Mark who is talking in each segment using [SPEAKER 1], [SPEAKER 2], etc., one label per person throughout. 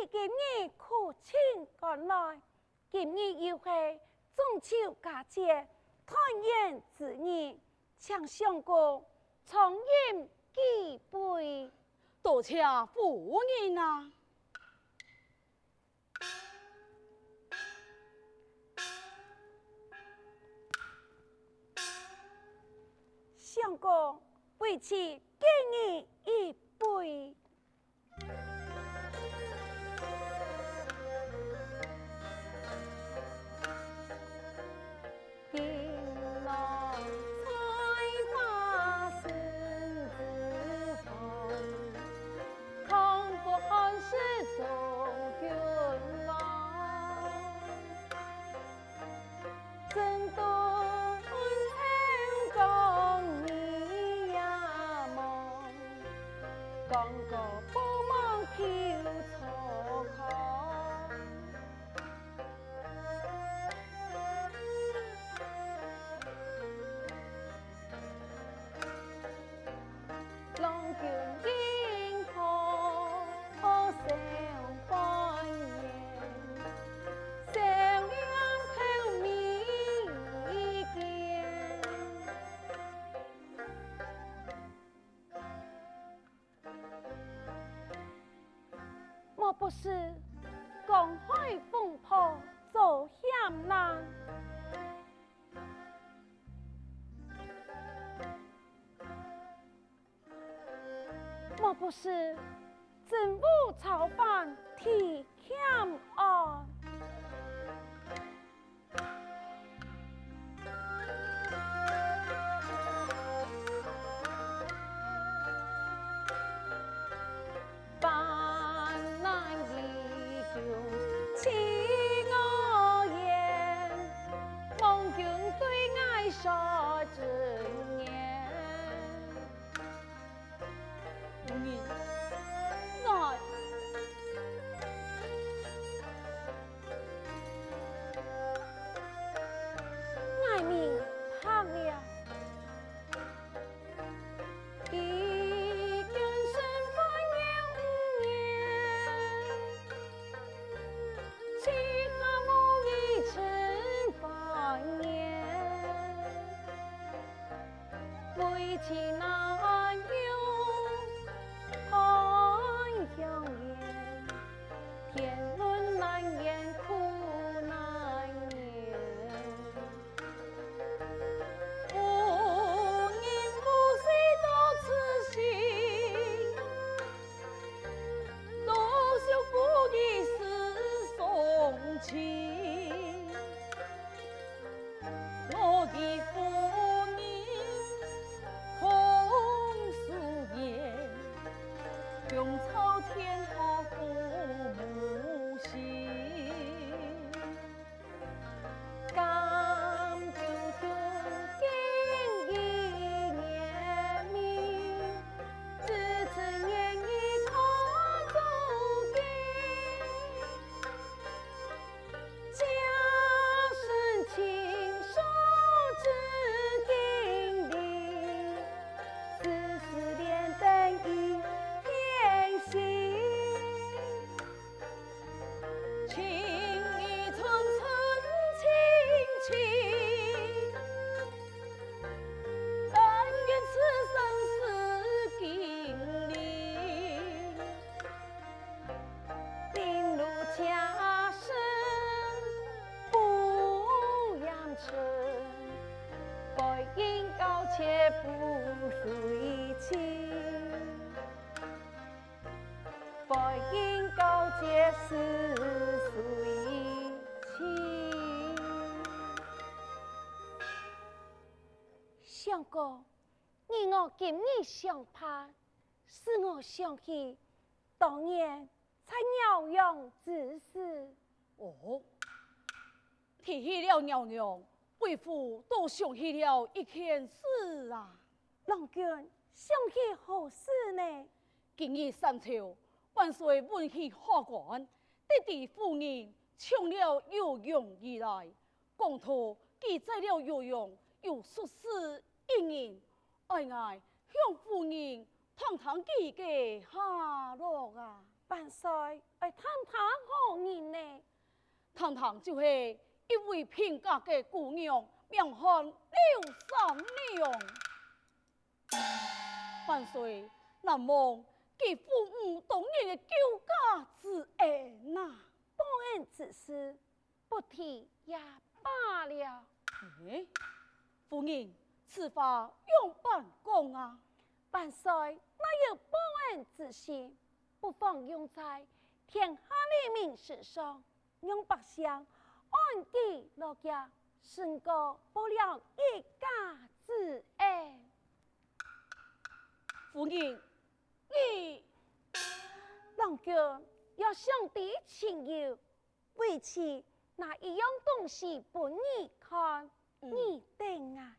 [SPEAKER 1] 以今日苦尽赶来，今日又是中秋佳节，团圆之日，请相公重饮几杯。
[SPEAKER 2] 多谢夫人啊！
[SPEAKER 1] 相公，为此敬你一杯。金郎采花生枝风，空不寒士送君王。正东成功你呀梦，刚个不忙求错康。郎君应可相欢颜，小两口蜜饯。莫不是江海风波遭险难？莫不是政府操犯提欠案？万难依旧欺我言，望君对爱说真言。爱命怕了，一根身份有年，其他无一成繁言，为其难有盼相言，天伦难言苦难言。不一世送情，我的父人空素言，用草天下父母心，甘就经一年命，只此年一靠家身亲手指定定，丝丝连等一片心，情意寸寸亲情，但愿此生是经历，定路家身白应高且不随情，白应高洁是随情。相公，你我今日相盼，使我想起当年在鸟阳之事。
[SPEAKER 2] 哦，提起了娘娘，为父都想起了一件事啊。
[SPEAKER 1] 郎君想起何事呢？
[SPEAKER 2] 今日三朝，万岁问起下官，得知夫人抢了游泳而来，公途记载了游泳有数事一人，哀哀向夫人堂堂记个下落啊。
[SPEAKER 1] 万岁，爱探探好人呢？
[SPEAKER 2] 堂堂就是一位品格的姑娘，名唤刘三娘。万岁，难忘其父母当年的救家之恩呐。
[SPEAKER 1] 报恩之事，不提也罢了。
[SPEAKER 2] 夫人，此话用办公啊？
[SPEAKER 1] 万岁，那有报恩之心，不妨用在天下黎民事上，让百姓安居乐业，胜过不了一家之恩。
[SPEAKER 2] 夫人，你
[SPEAKER 1] 郎君要兄弟情友，为其拿一样东西不你看，你定啊？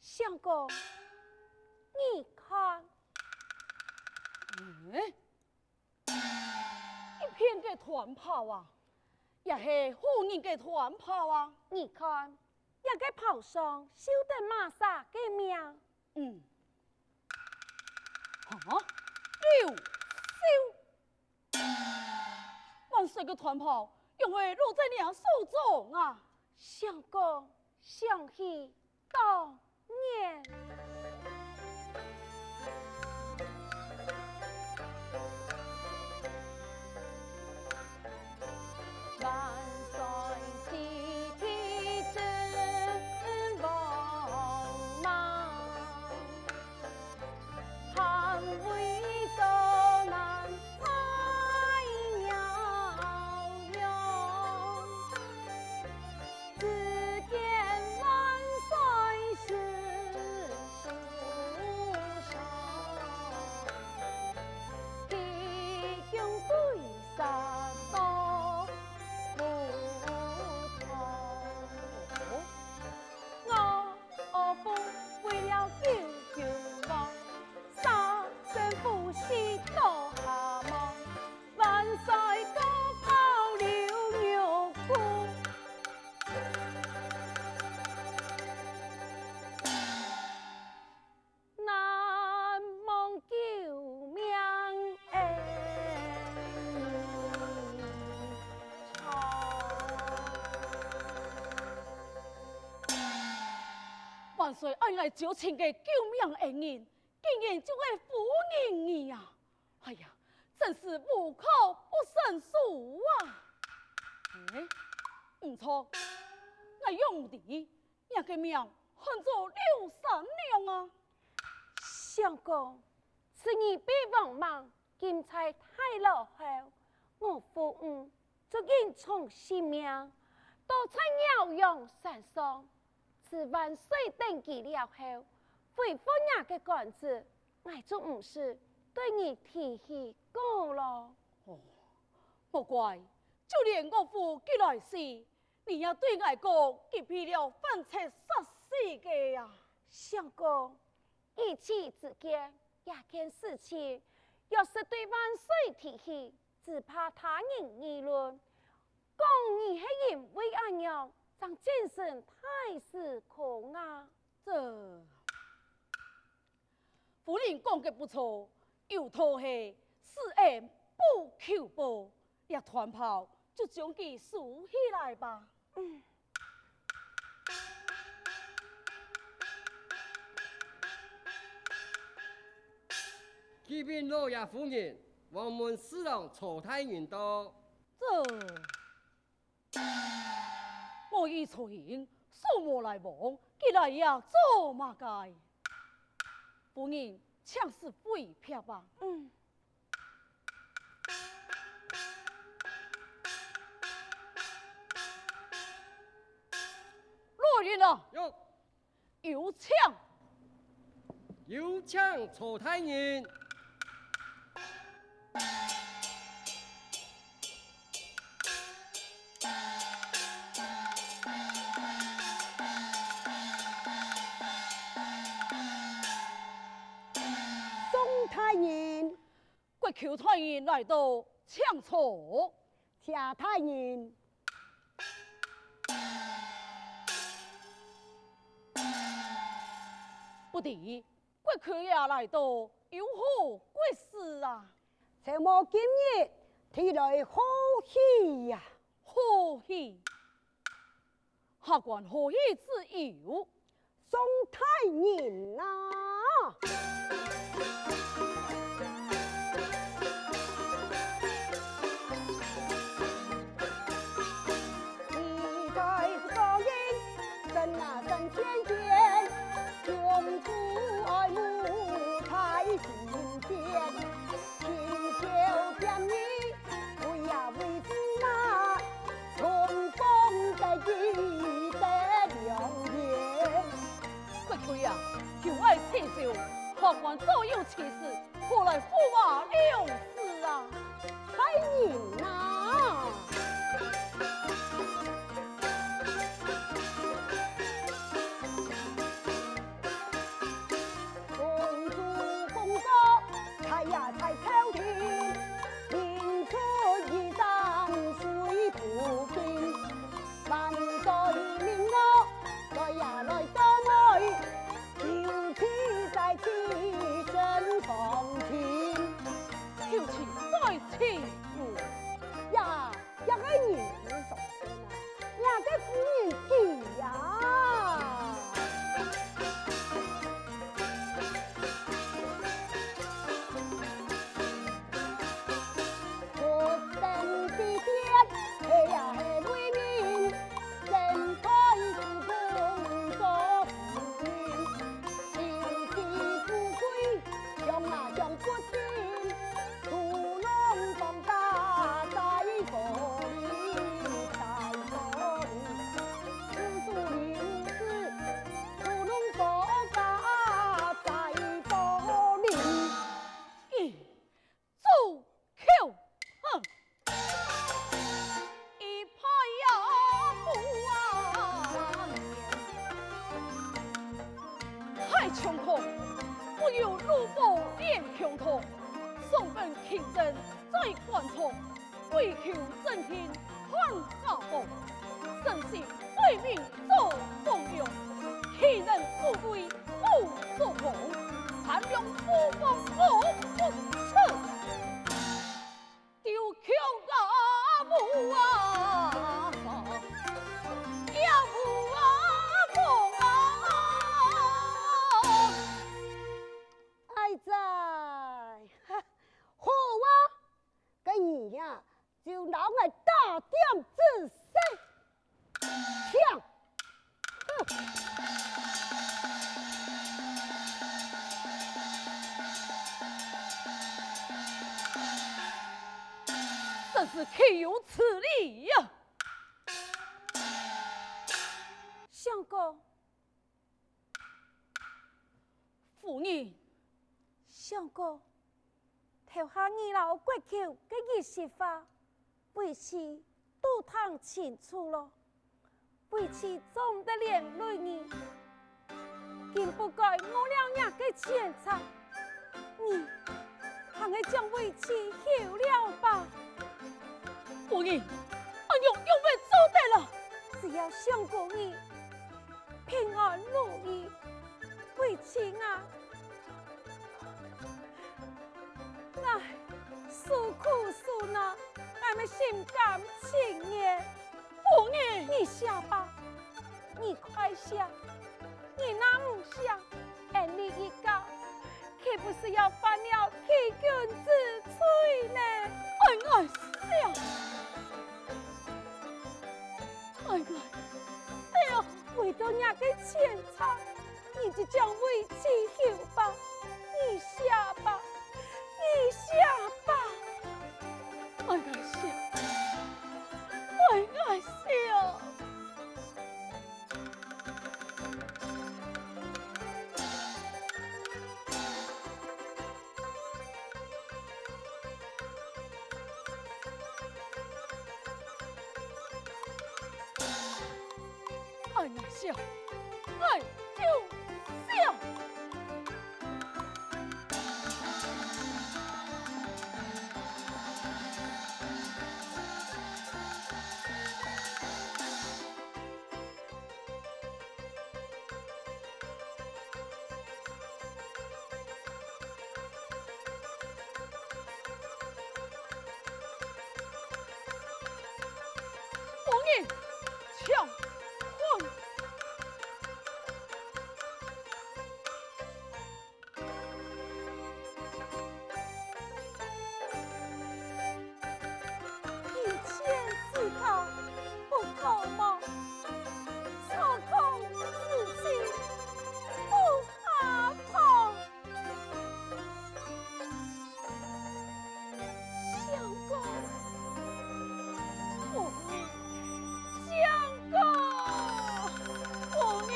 [SPEAKER 1] 相公，你看，
[SPEAKER 2] 一片嘅团炮啊，也是妇人嘅团炮啊。
[SPEAKER 1] 你看，一个炮上绣得马萨嘅名。
[SPEAKER 2] 刘秀，万岁嘅团炮用会落在娘手中啊！
[SPEAKER 1] 相公，想起当年。万岁齐天真王莽，汉魏周南海遥远，只见万岁是书上，提供对杀刀不同。我父为了救我，杀身不惜刀下马，万岁高抛流牛骨。难忘救命恩
[SPEAKER 2] 万岁爱来招亲嘅救命恩人，竟然就系夫人你呀！哎呀，真是无口不胜数啊！唔错，我用的那个名喊做刘三娘啊！
[SPEAKER 1] 相公，是你被王莽金财太落后，我父母就应从性命，都在鸟用山上。自万岁登基了后，恢复那个官职，我就不是对你提起过了。
[SPEAKER 2] 莫怪，就连我父寄来时，你也对我讲，结批了犯错杀死的呀！
[SPEAKER 1] 相公，一气之间，也件事情，要是对万岁提起，只怕他人议论，讲你是因为阿娘，让精神太失控啊！
[SPEAKER 2] 这夫人讲的不错，有托是死恩不求报，也团炮就将其竖起来吧。
[SPEAKER 3] 启禀老爷夫人，王门侍郎曹太元到。
[SPEAKER 2] 我已出行，数莫来往，既来也做嘛该？夫人，请示回票吧。落人啊，
[SPEAKER 3] 哟，
[SPEAKER 2] 有请。
[SPEAKER 3] 有请曹太元。
[SPEAKER 4] 太人，
[SPEAKER 2] 国求太人来到抢错，
[SPEAKER 4] 夏太人，
[SPEAKER 2] 不敌国求也来到，有何贵事啊？
[SPEAKER 4] 才莫今日提来好喜呀！
[SPEAKER 2] 何喜？下官何以之有？
[SPEAKER 4] 宋太人呐、你在是高音，真那真天仙，永不爱慕太心间，情就将你为呀为夫嘛，春风得意得良言。
[SPEAKER 2] 国求也就爱刺绣，下官早有其事，何来驸马了事啊？
[SPEAKER 4] 太人呐、公主公主，才呀才朝廷，明出衣裳水不平，万岁命我来呀来做媒，求妻在妻身奉亲。
[SPEAKER 2] 求其再起舞。
[SPEAKER 4] 呀，呀个人是什么呢？呀个夫人记呀。我身的天，嘿呀嘿为民，人开是公做夫人，经济富贵，向啊向不尽，屠龙放大在火里，在火里，世俗灵子，屠龙放大在火里。
[SPEAKER 2] 咦，走口，哼！一派呀不安眠，太穷空，我有鲁宝练穷通，送本勤政在官冲，为求振天换家宝，身心为民做公用，岂能富贵不做空？寒用不风我不测，丢口啊不啊呀不啊风啊！
[SPEAKER 4] 爱在，好啊！个儿呀，就拿我大点子身，抢！
[SPEAKER 2] 真是岂有此理呀！
[SPEAKER 1] 相公，
[SPEAKER 2] 夫人，
[SPEAKER 1] 相公，头下二老国求嘅儿媳妇，为妻都趟清楚咯，为妻总得连累你，竟不该我俩伢嘅钱财，你还係将为妻休了吧？
[SPEAKER 2] 夫人，俺用未做得了。
[SPEAKER 1] 只要相公你平安如意，为妻啊！唉，诉苦诉难，俺们心甘情愿。
[SPEAKER 2] 夫人，
[SPEAKER 1] 你下吧，你快下，你那不想，俺你一个，岂不是要犯了欺君之罪呢？
[SPEAKER 2] 俺笑，俺笑，
[SPEAKER 1] 为到那个钱财，你就将为妻休吧，你下吧，你下吧。
[SPEAKER 2] 俺笑，俺笑。俺笑，俺就笑。人抢婚。
[SPEAKER 1] 一切自高不可忘，操控自己不怕痛。相公，父女，相公，父女。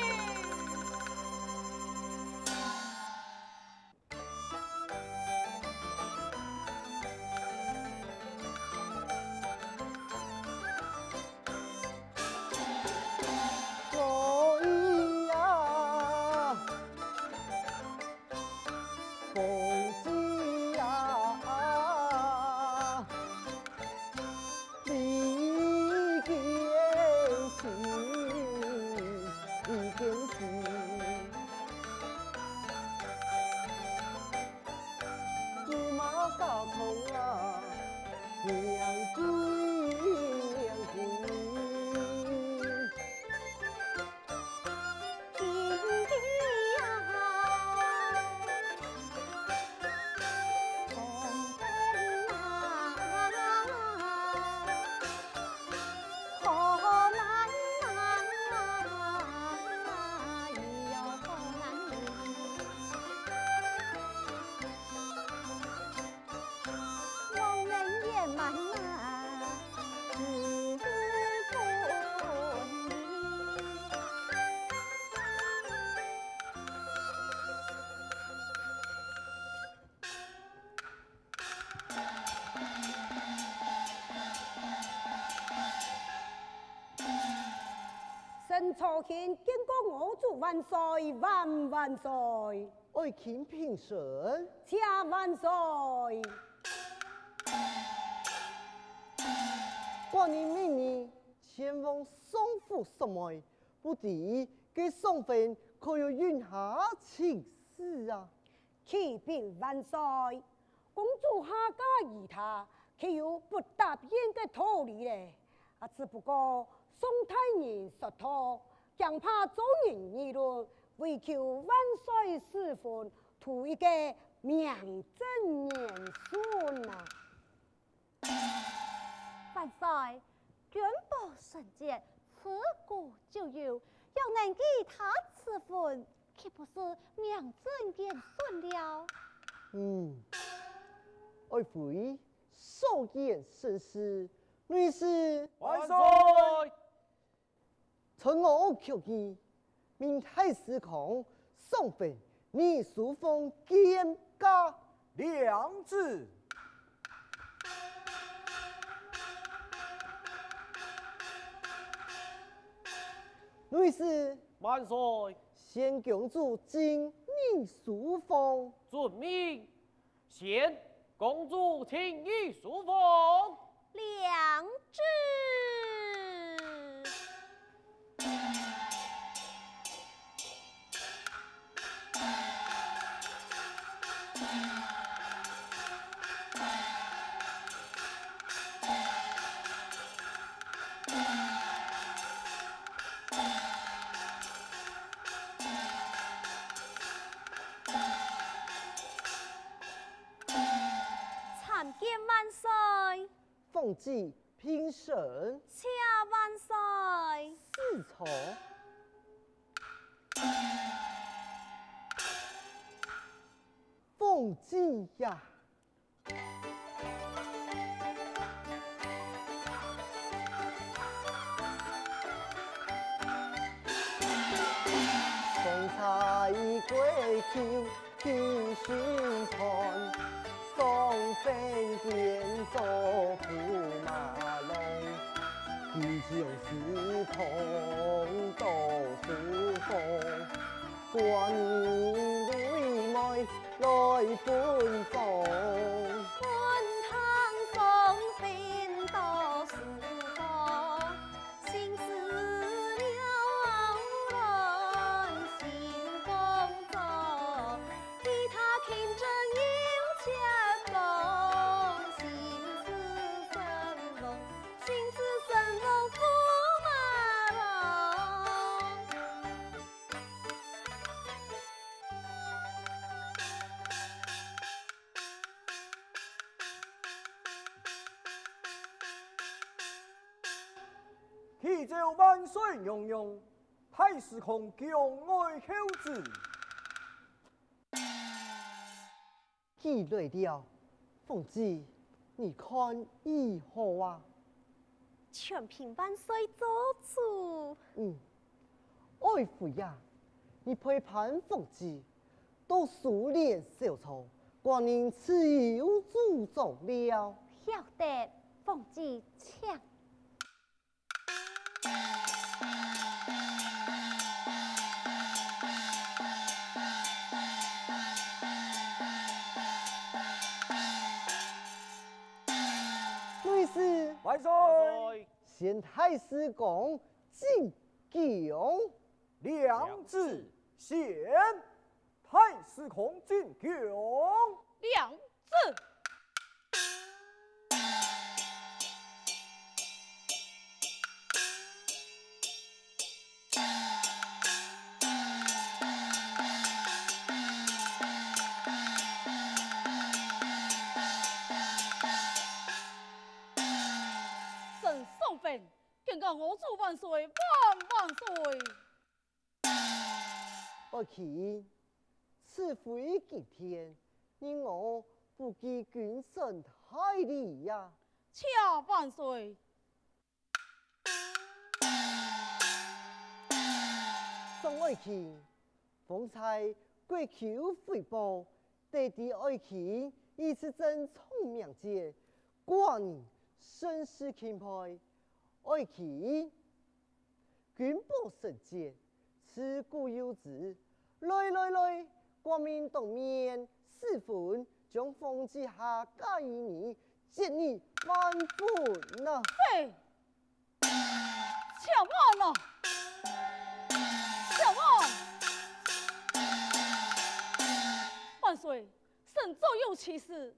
[SPEAKER 5] 我咿呀，风机呀，一件事，一件事，芝麻大葱啊，娘追娘追。
[SPEAKER 4] 申朝卿见过我主万岁，万万岁！
[SPEAKER 5] 爱卿平身，
[SPEAKER 4] 恰万岁！
[SPEAKER 5] 寡人命你前往宋府什么？不知给宋妃可有允下请示啊？
[SPEAKER 4] 启禀万岁，公主下嫁于他，岂有不答应的道理嘞？只不过宋太人说托，强怕众人议论，为求万岁赐婚，图一个名正言顺啊！
[SPEAKER 1] 万岁，君不顺见，此古就有，要能给他赐婚，岂不是名正言顺了？
[SPEAKER 5] 爱妃寿宴盛世，女士
[SPEAKER 3] 万岁！
[SPEAKER 5] 趁我求见，明太司空宋妃，你书封见驾
[SPEAKER 6] 良子，
[SPEAKER 5] 女士，
[SPEAKER 3] 万岁！
[SPEAKER 5] 先公主今你书封。
[SPEAKER 3] 遵命，现公主请于书房。
[SPEAKER 1] 良知。参见万岁，
[SPEAKER 5] 奉旨评审
[SPEAKER 1] 恰万岁。
[SPEAKER 5] 四朝。奉旨呀！风采归秋天宣传，宋飞变作驸马龙，依旧是同到书房，寡人为妹来奔放。
[SPEAKER 1] 滚堂送飞到书房，心思了人心工作，替他听着有家风，心思生风，心思生风。
[SPEAKER 6] 喜奏万岁雍雍，太师空将爱口子。
[SPEAKER 5] 记累了，凤姬，你看如何啊？
[SPEAKER 4] 全凭万岁做主。
[SPEAKER 5] 爱妃呀，你陪伴凤姬，都熟练小丑，寡人自有主张了。
[SPEAKER 4] 晓得，凤姬请。
[SPEAKER 5] 律师，
[SPEAKER 6] 万岁！
[SPEAKER 5] 县太师公进宫。
[SPEAKER 6] 良知贤，太师空进宫。
[SPEAKER 2] 两字。朕送分，敬告我主万岁，万岁！
[SPEAKER 5] 爱卿，此非今天，你我不及君臣太礼呀。
[SPEAKER 2] 恰万岁！
[SPEAKER 5] 宋爱卿，方才贵求回报，得知爱卿以此真聪明节，寡人甚是钦佩。爱卿，君宝神剑，此古有之。来，国民当面试婚，将封之下嫁与你，借你万分呐！
[SPEAKER 2] 嘿，恰万啊！恰万！万岁，神早有其事，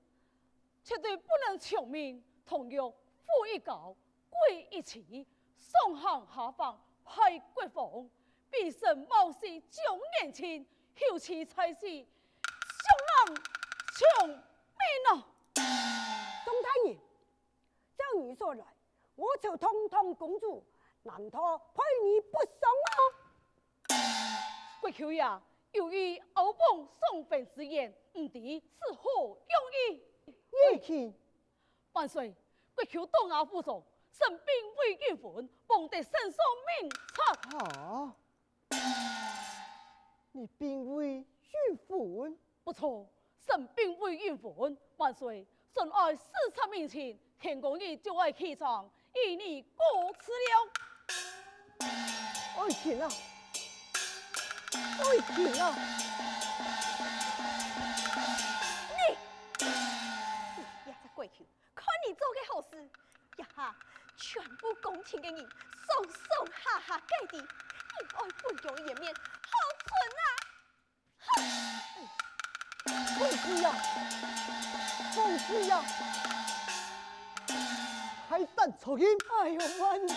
[SPEAKER 2] 绝对不能穷命。同样富一高，贵一齐，上行下放，派国防。必胜冒死将年轻，后期才是上人穷命啊！
[SPEAKER 7] 钟太爷，照你说来，我就通通公主，难道派你不送啊？
[SPEAKER 2] 国舅爷，由于欧邦送分之言，唔知是何用意？
[SPEAKER 5] 爱卿，
[SPEAKER 2] 万岁，国舅东亚府上，神兵为冤魂，望得圣上明察。
[SPEAKER 5] 啊！你并未怨愤，
[SPEAKER 2] 不错，神兵为冤魂，万岁，神爱视察面前，天公爷就爱起床，以你过此了。
[SPEAKER 5] 爱卿啊，爱卿啊！
[SPEAKER 4] 也在过去，看你做嘅好事，呀哈，全部公卿嘅人，送下下盖地，你爱本宫的颜面，好存啊！
[SPEAKER 5] 凤姬呀，凤姬呀，还等抽音！
[SPEAKER 7] 哎呦，万岁！